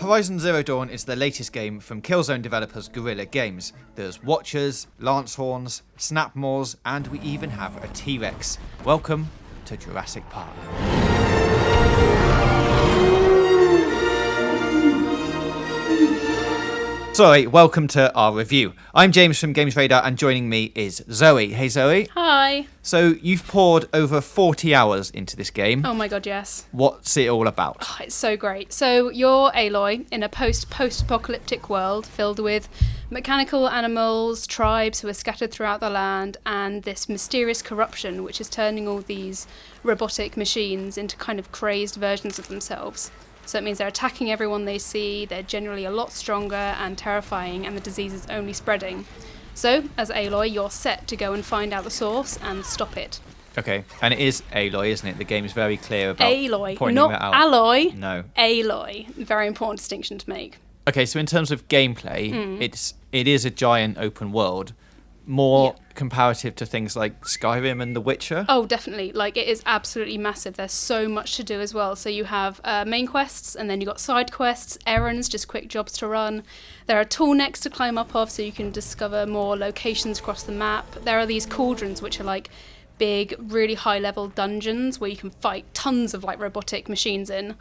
Horizon Zero Dawn is the latest game from Killzone developers Guerrilla Games. There's Watchers, Lancehorns, Snapmaws, and we even have a T-Rex. Welcome to Jurassic Park. Sorry, welcome to our review. I'm James from GamesRadar, and joining me is Zoe. Hey, Zoe. Hi. So you've poured over 40 hours into this game. Oh my god, yes. What's it all about? Oh, it's so great. So you're Aloy in a post-apocalyptic world filled with mechanical animals, tribes who are scattered throughout the land, and this mysterious corruption which is turning all these robotic machines into kind of crazed versions of themselves. So it means they're attacking everyone they see, they're generally a lot stronger and terrifying, and the disease is only spreading. So, as Aloy, you're set to go and find out the source and stop it. Okay, and it is Aloy, isn't it? The game is very clear about Aloy, pointing not that out. Alloy. No. Aloy. Very important distinction to make. Okay, so in terms of gameplay, it is a giant open world, more comparative to things like Skyrim and The Witcher. Oh, definitely. Like, it is absolutely massive. There's so much to do as well. So you have main quests, and then you got side quests, errands, just quick jobs to run. There are tall necks to climb up of, so you can discover more locations across the map. There are these cauldrons, which are like big, really high-level dungeons where you can fight tons of like robotic machines in.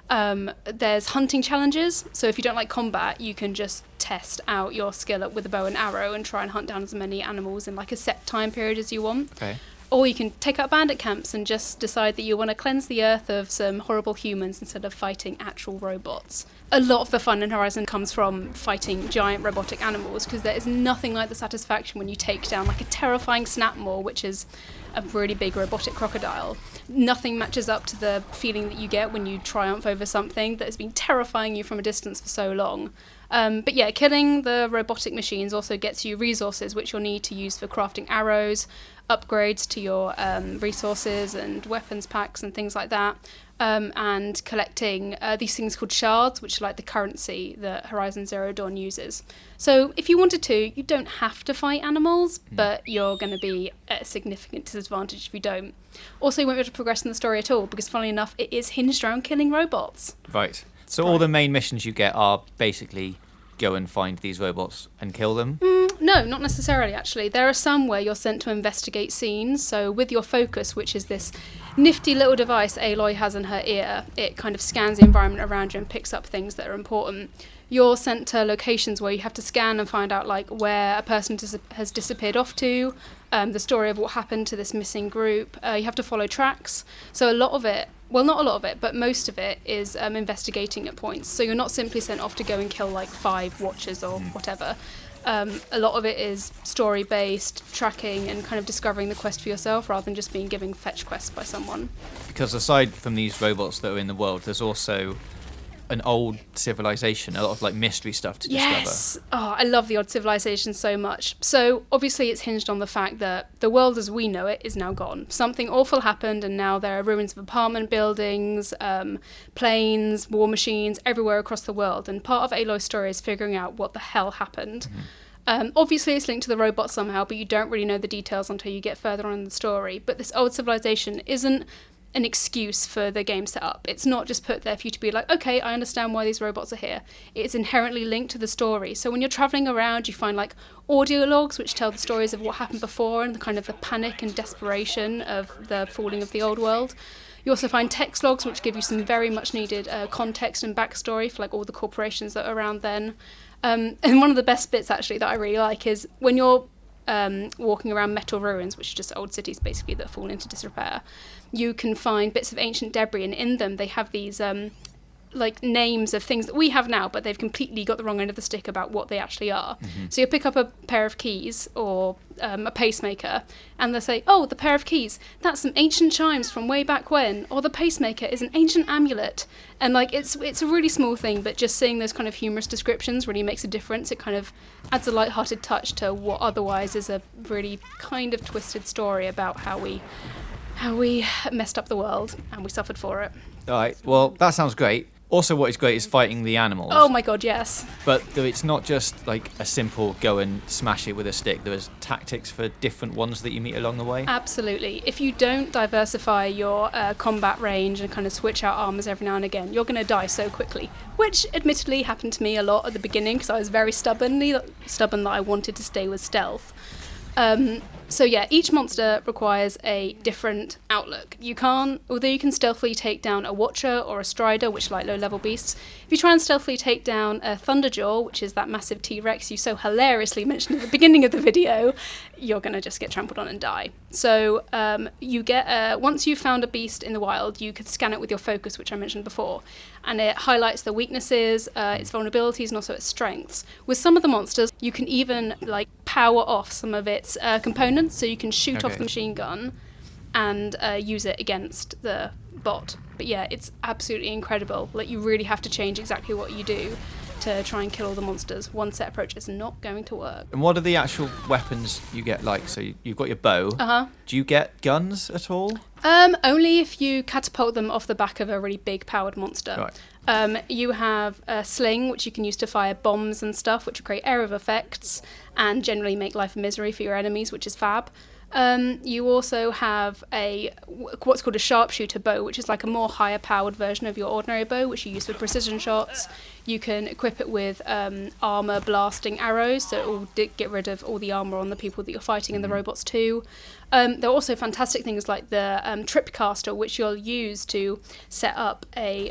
There's hunting challenges, so if you don't like combat, you can just test out your skill with a bow and arrow and try and hunt down as many animals in like a set time period as you want. Okay. Or you can take out bandit camps and just decide that you want to cleanse the earth of some horrible humans instead of fighting actual robots. A lot of the fun in Horizon comes from fighting giant robotic animals, because there is nothing like the satisfaction when you take down like a terrifying Snapmaw, which is a really big robotic crocodile. Nothing matches up to the feeling that you get when you triumph over something that has been terrifying you from a distance for so long. But yeah, killing the robotic machines also gets you resources which you'll need to use for crafting arrows, upgrades to your resources and weapons packs and things like that, and collecting these things called shards, which are like the currency that Horizon Zero Dawn uses. So if you wanted to, you don't have to fight animals, but you're going to be at a significant disadvantage if you don't. Also, you won't be able to progress in the story at all, because funnily enough, it is hinged around killing robots. Right. So all the main missions you get are basically go and find these robots and kill them? No, not necessarily, actually. There are some where you're sent to investigate scenes. So with your focus, which is this nifty little device Aloy has in her ear, it kind of scans the environment around you and picks up things that are important. You're sent to locations where you have to scan and find out like where a person has disappeared off to, the story of what happened to this missing group. You have to follow tracks. So a lot of it, well, not a lot of it, but most of it is investigating at points. So you're not simply sent off to go and kill like 5 Watchers or whatever. A lot of it is story-based, tracking and kind of discovering the quest for yourself rather than just being given fetch quests by someone. Because aside from these robots that are in the world, there's also an old civilization, a lot of like mystery stuff to discover. Yes! Oh, I love the odd civilization so much. So obviously it's hinged on the fact that the world as we know it is now gone. Something awful happened and now there are ruins of apartment buildings, planes, war machines everywhere across the world. And part of Aloy's story is figuring out what the hell happened. Obviously it's linked to the robots somehow, but you don't really know the details until you get further on in the story. But this old civilization isn't an excuse for the game setup. It's not just put there for you to be like, okay, I understand why these robots are here. It's inherently linked to the story. So when you're traveling around, you find like audio logs which tell the stories of what happened before and the kind of the panic and desperation of the falling of the old world. You also find text logs which give you some very much needed context and backstory for like all the corporations that are around then. And one of the best bits actually that I really like is when you're walking around metal ruins, which are just old cities basically that fall into disrepair, you can find bits of ancient debris, and in them they have these like names of things that we have now, but they've completely got the wrong end of the stick about what they actually are. So you pick up a pair of keys or a pacemaker and they'll say, oh, the pair of keys, that's some ancient chimes from way back when, or the pacemaker is an ancient amulet. And like it's a really small thing, but just seeing those kind of humorous descriptions really makes a difference. It kind of adds a light-hearted touch to what otherwise is a really kind of twisted story about how we messed up the world and we suffered for it. All right, well, that sounds great. Also, what is great is fighting the animals. Oh my god, yes. But it's not just like a simple go and smash it with a stick. There's tactics for different ones that you meet along the way. Absolutely. If you don't diversify your combat range and kind of switch out armors every now and again, you're going to die so quickly. Which, admittedly, happened to me a lot at the beginning because I was very stubborn that I wanted to stay with stealth. So yeah, each monster requires a different outlook. Although you can stealthily take down a Watcher or a Strider, which are like low-level beasts, if you try and stealthily take down a Thunderjaw, which is that massive T-Rex you so hilariously mentioned at the beginning of the video, you're going to just get trampled on and die. So you get once you've found a beast in the wild, you could scan it with your focus, which I mentioned before, and it highlights the weaknesses, its vulnerabilities, and also its strengths. With some of the monsters, you can even like power off some of its components, so you can shoot off the machine gun and use it against the bot. But yeah, it's absolutely incredible. Like, you really have to change exactly what you do to try and kill all the monsters. One set approach is not going to work. And what are the actual weapons you get like? So you've got your bow. Uh-huh. Do you get guns at all? Only if you catapult them off the back of a really big powered monster. Right. You have a sling, which you can use to fire bombs and stuff, which will create area of effects and generally make life a misery for your enemies, which is fab. You also have what's called a sharpshooter bow, which is like a more higher powered version of your ordinary bow, which you use for precision shots. You can equip it with armor blasting arrows, so it will get rid of all the armor on the people that you're fighting and the robots too. There are also fantastic things like the tripcaster, which you'll use to set up a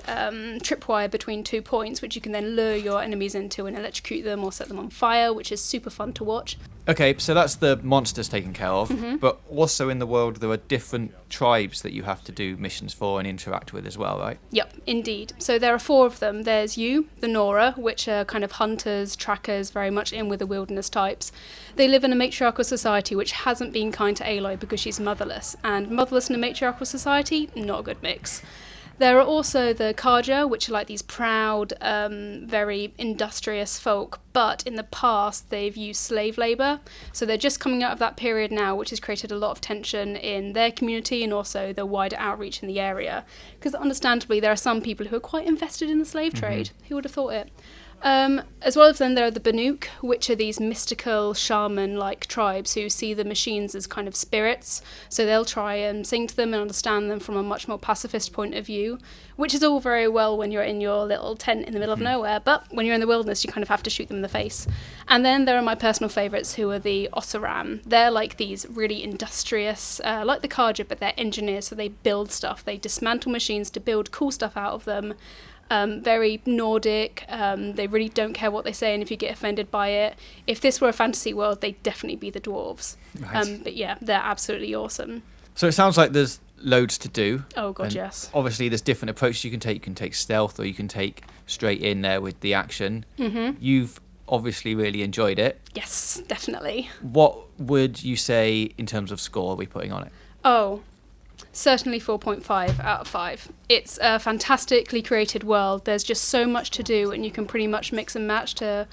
tripwire between 2 points, which you can then lure your enemies into and electrocute them or set them on fire, which is super fun to watch. Okay, so that's the monsters taken care of, but also in the world there are different tribes that you have to do missions for and interact with as well, right? Yep, indeed. So there are 4 of them. There's you, the Nora, which are kind of hunters, trackers, very much in with the wilderness types. They live in a matriarchal society which hasn't been kind to Aloy because she's motherless, and motherless in a matriarchal society, not a good mix. There are also the Kaja, which are like these proud, very industrious folk, but in the past they've used slave labour. So they're just coming out of that period now, which has created a lot of tension in their community and also the wider outreach in the area. Because understandably, there are some people who are quite invested in the slave trade. Who would have thought it? As well as then there are the Banuk, which are these mystical shaman-like tribes who see the machines as kind of spirits, so they'll try and sing to them and understand them from a much more pacifist point of view, which is all very well when you're in your little tent in the middle of nowhere, but when you're in the wilderness you kind of have to shoot them in the face. And then there are my personal favourites, who are the Oseram. They're like these really industrious, like the Kaja, but they're engineers, so they build stuff, they dismantle machines to build cool stuff out of them. Very Nordic, they really don't care what they say, and if you get offended by it, if this were a fantasy world, they'd definitely be the dwarves. Right. But yeah, they're absolutely awesome. So it sounds like there's loads to do. Oh god, and yes. Obviously there's different approaches you can take. You can take stealth, or you can take straight in there with the action. You've obviously really enjoyed it. Yes, definitely. What would you say in terms of score are we putting on it? Oh, certainly 4.5 out of 5. It's a fantastically created world. There's just so much to do, and you can pretty much mix and match to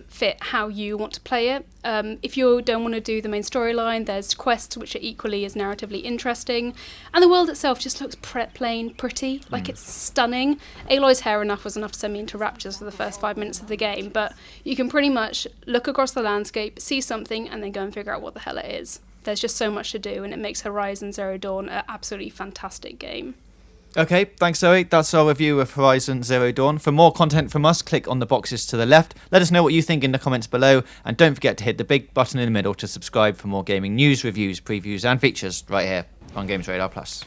fit how you want to play it. If you don't want to do the main storyline, there's quests which are equally as narratively interesting, and the world itself just looks plain pretty. Like, it's stunning. Aloy's hair was enough to send me into raptures for the first 5 minutes of the game, but you can pretty much look across the landscape, see something, and then go and figure out what the hell it is. There's just so much to do, and it makes Horizon Zero Dawn an absolutely fantastic game. Okay, thanks Zoe. That's our review of Horizon Zero Dawn. For more content from us, click on the boxes to the left. Let us know what you think in the comments below, and don't forget to hit the big button in the middle to subscribe for more gaming news, reviews, previews and features right here on GamesRadar Plus.